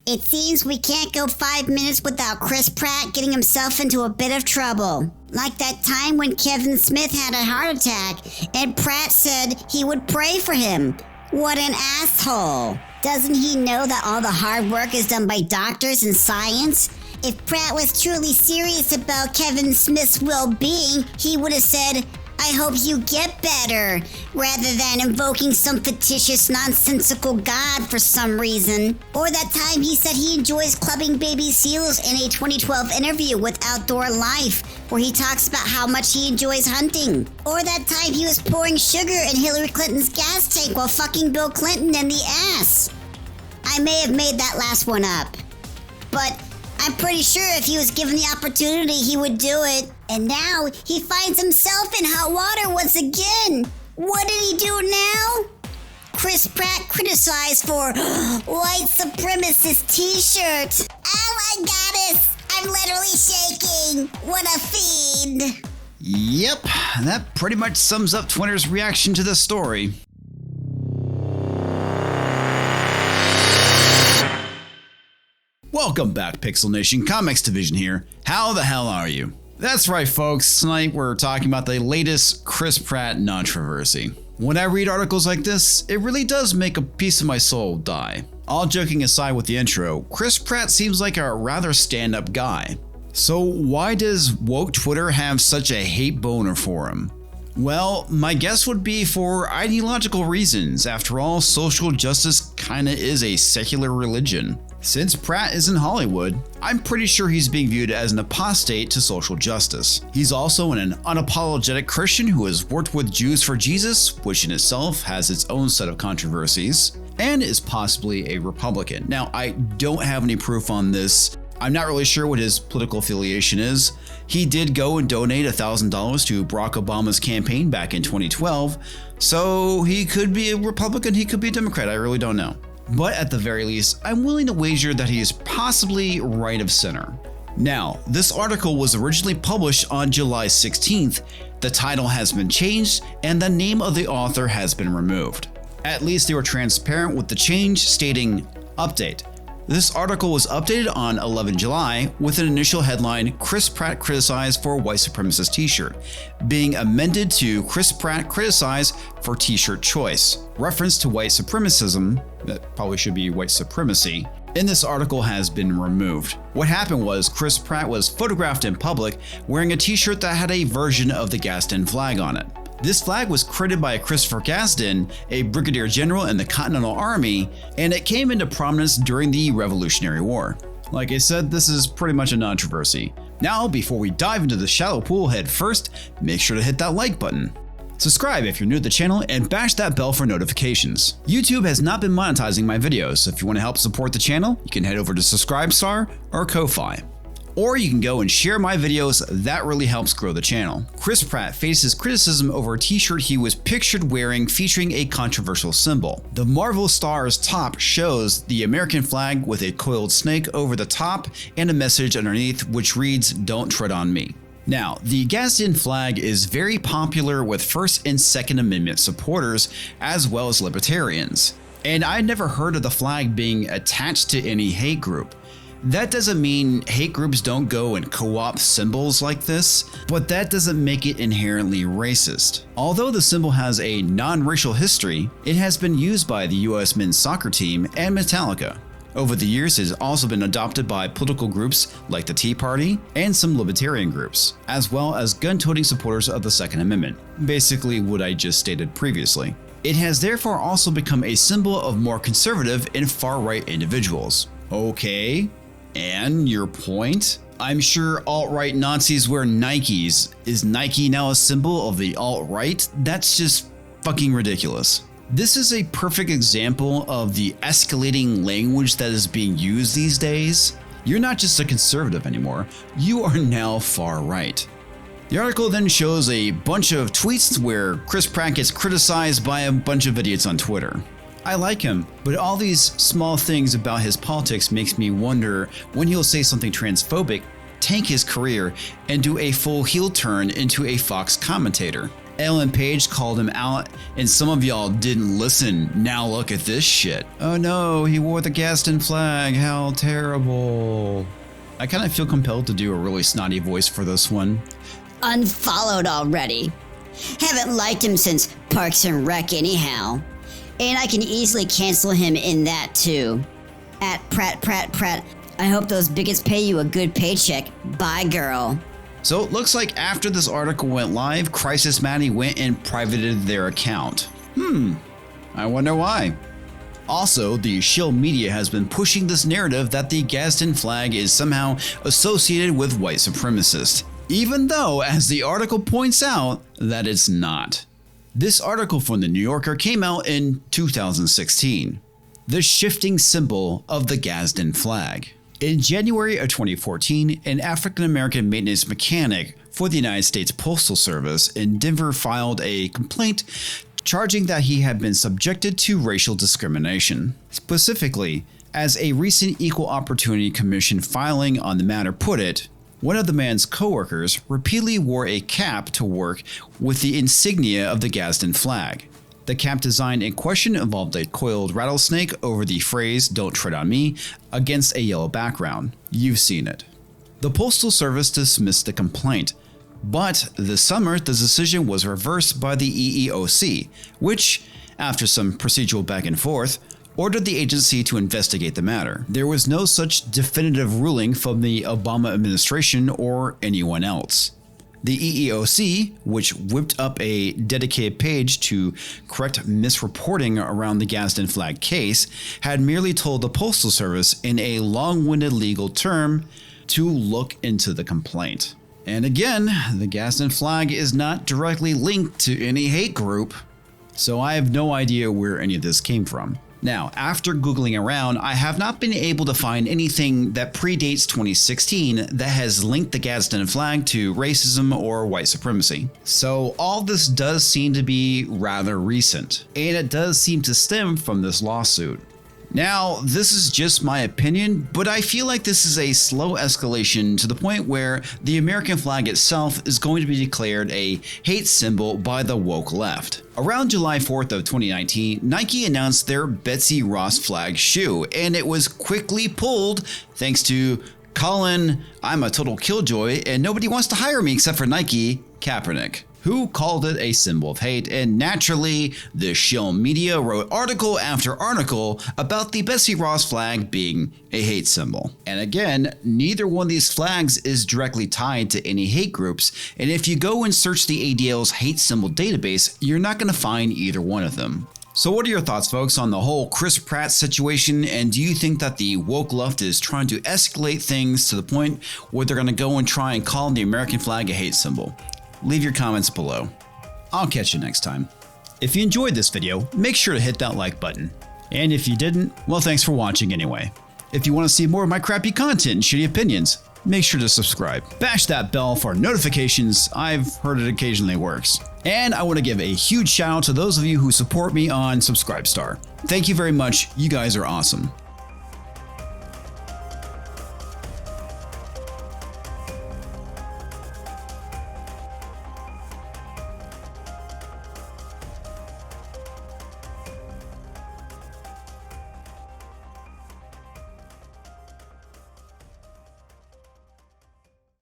It seems we can't go 5 minutes without Chris Pratt getting himself into a bit of trouble. Like that time when Kevin Smith had a heart attack and Pratt said he would pray for him. What an asshole. Doesn't he know that all the hard work is done by doctors and science? If Pratt was truly serious about Kevin Smith's well-being, he would have said, "I hope you get better," rather than invoking some fictitious nonsensical god for some reason. Or that time he said he enjoys clubbing baby seals in a 2012 interview with Outdoor Life, where he talks about how much he enjoys hunting. Or that time he was pouring sugar in Hillary Clinton's gas tank while fucking Bill Clinton in the ass. I may have made that last one up, but I'm pretty sure if he was given the opportunity, he would do it. And now he finds himself in hot water once again. What did he do now? Chris Pratt criticized for white supremacist t-shirt. Oh my goddess, I'm literally shaking. What a fiend. Yep, that pretty much sums up Twitter's reaction to this story. Welcome back, Pixel Nation. Comics Division here. How the hell are you? That's right, folks. Tonight we're talking about the latest Chris Pratt controversy. When I read articles like this, it really does make a piece of my soul die. All joking aside with the intro, Chris Pratt seems like a rather stand-up guy. So why does woke Twitter have such a hate boner for him? Well, my guess would be for ideological reasons. After all, social justice kinda is a secular religion. Since Pratt is in Hollywood, I'm pretty sure he's being viewed as an apostate to social justice. He's also an unapologetic Christian who has worked with Jews for Jesus, which in itself has its own set of controversies, and is possibly a Republican. Now, I don't have any proof on this. I'm not really sure what his political affiliation is. He did go and donate $1,000 to Barack Obama's campaign back in 2012, so he could be a Republican, he could be a Democrat, I really don't know. But at the very least, I'm willing to wager that he is possibly right of center. Now, this article was originally published on July 16th. The title has been changed and the name of the author has been removed. At least they were transparent with the change, stating, "Update. This article was updated on 11 July with an initial headline, Chris Pratt criticized for white supremacist t-shirt, being amended to Chris Pratt criticized for t-shirt choice. Reference to white supremacism," that probably should be white supremacy, "in this article has been removed." What happened was Chris Pratt was photographed in public wearing a t-shirt that had a version of the Gadsden Flag on it. This flag was created by Christopher Gadsden, a brigadier general in the Continental Army, and it came into prominence during the Revolutionary War. Like I said, this is pretty much a controversy. Now, before we dive into the shallow pool head first, make sure to hit that like button. Subscribe if you're new to the channel and bash that bell for notifications. YouTube has not been monetizing my videos, so if you want to help support the channel, you can head over to Subscribestar or Ko-Fi. Or you can go and share my videos, that really helps grow the channel. Chris Pratt faces criticism over a t-shirt he was pictured wearing featuring a controversial symbol. The Marvel star's top shows the American flag with a coiled snake over the top and a message underneath which reads, "Don't tread on me." Now, the Gadsden flag is very popular with First and Second Amendment supporters as well as libertarians. And I never heard of the flag being attached to any hate group. That doesn't mean hate groups don't go and co-opt symbols like this, but that doesn't make it inherently racist. Although the symbol has a non-racial history, it has been used by the US men's soccer team and Metallica. Over the years, it has also been adopted by political groups like the Tea Party and some libertarian groups, as well as gun-toting supporters of the Second Amendment. Basically what I just stated previously. It has therefore also become a symbol of more conservative and far-right individuals. Okay. And your point? I'm sure alt-right Nazis wear Nikes. Is Nike now a symbol of the alt-right? That's just fucking ridiculous. This is a perfect example of the escalating language that is being used these days. You're not just a conservative anymore, you are now far-right. The article then shows a bunch of tweets where Chris Pratt gets criticized by a bunch of idiots on Twitter. I like him, but all these small things about his politics makes me wonder when he'll say something transphobic, tank his career, and do a full heel turn into a Fox commentator. Ellen Page called him out, and some of y'all didn't listen. Now look at this shit. Oh no, he wore the Gadsden flag. How terrible. I kind of feel compelled to do a really snotty voice for this one. Unfollowed already. Haven't liked him since Parks and Rec anyhow. And I can easily cancel him in that too. At Pratt. I hope those bigots pay you a good paycheck. Bye, girl. So it looks like after this article went live, Crisis Maddie went and privated their account. I wonder why. Also, the shill media has been pushing this narrative that the Gadsden flag is somehow associated with white supremacists, even though, as the article points out, that it's not. This article from the New Yorker came out in 2016. The shifting symbol of the Gadsden flag. In January of 2014, an African-American maintenance mechanic for the United States Postal Service in Denver filed a complaint charging that he had been subjected to racial discrimination. Specifically, as a recent Equal Opportunity Commission filing on the matter put it, one of the man's coworkers repeatedly wore a cap to work with the insignia of the Gadsden flag. The cap design in question involved a coiled rattlesnake over the phrase "Don't tread on me" against a yellow background. You've seen it. The Postal Service dismissed the complaint, but this summer the decision was reversed by the EEOC, which, after some procedural back and forth, ordered the agency to investigate the matter. There was no such definitive ruling from the Obama administration or anyone else. The EEOC, which whipped up a dedicated page to correct misreporting around the Gadsden flag case, had merely told the Postal Service in a long-winded legal term to look into the complaint. And again, the Gadsden flag is not directly linked to any hate group, so I have no idea where any of this came from. Now, after Googling around, I have not been able to find anything that predates 2016 that has linked the Gadsden flag to racism or white supremacy. So all this does seem to be rather recent, and it does seem to stem from this lawsuit. Now, this is just my opinion, but I feel like this is a slow escalation to the point where the American flag itself is going to be declared a hate symbol by the woke left. Around July 4th of 2019, Nike announced their Betsy Ross flag shoe, and it was quickly pulled thanks to Colin, I'm a total killjoy and nobody wants to hire me except for Nike, Kaepernick, who called it a symbol of hate, and naturally, the shill media wrote article after article about the Betsy Ross flag being a hate symbol. And again, neither one of these flags is directly tied to any hate groups, and if you go and search the ADL's hate symbol database, you're not going to find either one of them. So what are your thoughts, folks, on the whole Chris Pratt situation, and do you think that the woke left is trying to escalate things to the point where they're going to go and try and call the American flag a hate symbol? Leave your comments below. I'll catch you next time. If you enjoyed this video, make sure to hit that like button. And if you didn't, well, thanks for watching anyway. If you want to see more of my crappy content and shitty opinions, make sure to subscribe. Bash that bell for notifications. I've heard it occasionally works. And I want to give a huge shout out to those of you who support me on Subscribestar. Thank you very much. You guys are awesome.